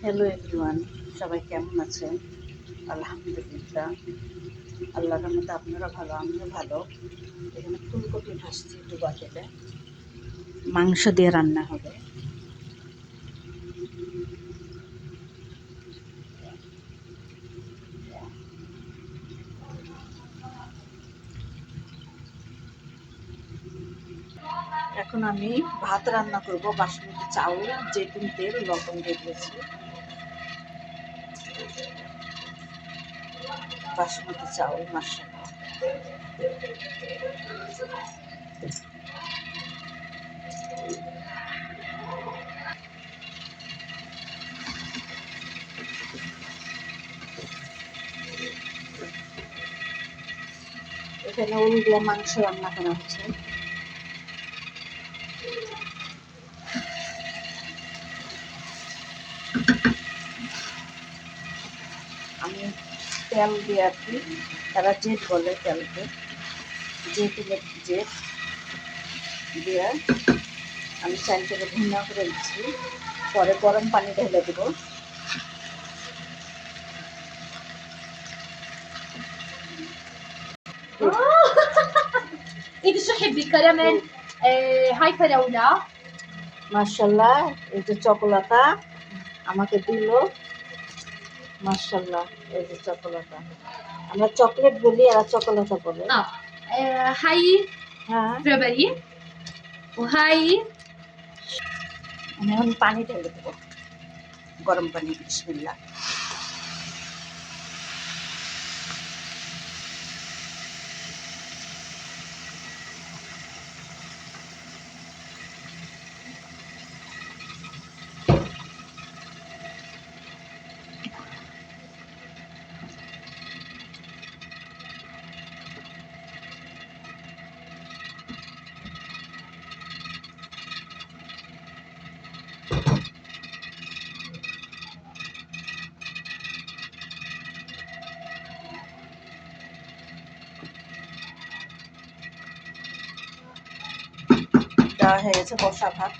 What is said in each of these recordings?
Hello everyone, সবাই কেমন আছেন? আলহামদুলিল্লাহ, আল্লাহর রহমতে আপনারা ভালো, আমিও ভালো। এখানে ফুলকপি ভাজছি ডুবা তেলে, মাংস দিয়ে রান্না হবে। এখন আমি ভাত রান্না করব, বাসমতি চাউল, জেতুন তেল, লবণ দিয়ে দিয়েছি। বাসমতি চাউল মাশাআল্লাহ। এখানে ওল দিয়ে মাংস রান্না করা হচ্ছে। আমি তেল দিয়ে আর কি, তারা জেট বলে তেলকে, জেতুনের জেট দিয়ে আমি চালটাকে ভুনা করে দিচ্ছি। পরে গরম পানি ঢেলে দেবো। انت شو تحبي كراميل هاي فراولة মাশাআল্লাহ, এই যে চকোলাতা আমাকে দিল। মাশাআল্লাহ, এই যে চকোলাতা, আমরা চকলেট বলি, এরা চকোলাতা বলে। هاي হ্যাঁ, ستروبري وهاي আমি এখন পানি ঢেলে দেবো, গরম পানি। বিসমিল্লাহ। দেওয়া হয়ে গেছে বসা ভাত।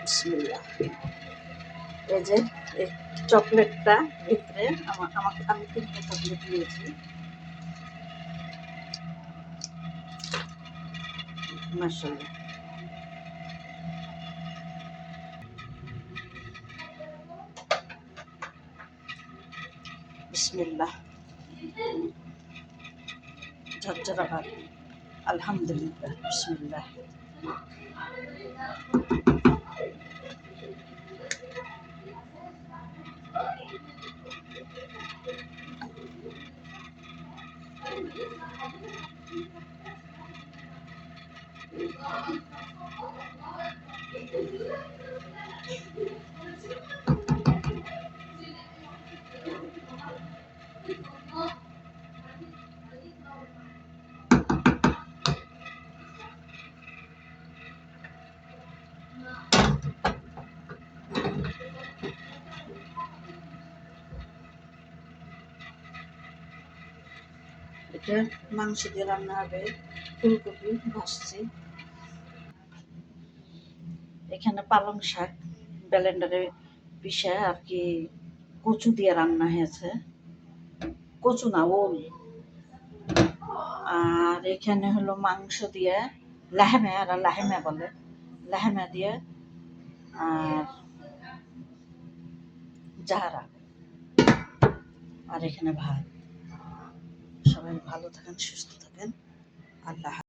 বিসমিল্লাহ। এই যে এই চকলেটটা ভিতরে আমাকে, আমি 3টে চকলেট নিয়েছি। মাশাআল্লাহ। বিসমিল্লাহ। ঝরঝরা ভাত, আলহামদুলিল্লাহ। বিসমিল্লাহ। এটা মাংস দিয়ে রান্না হবে। ফুলকপি ভাজছি। এখানে পালং শাক ব্লেন্ডারে পিষে আর কি কচু দিয়ে রান্না হয়েছে। কচু না, ওল। আর এখানে হলো মাংস দিয়ে লাহেমা, আর লাহেমা বলে, লাহেমা দিয়ে আর জাহারা। আর এখানে ভাত। সবাই ভালো থাকেন, সুস্থ থাকেন। আল্লাহ।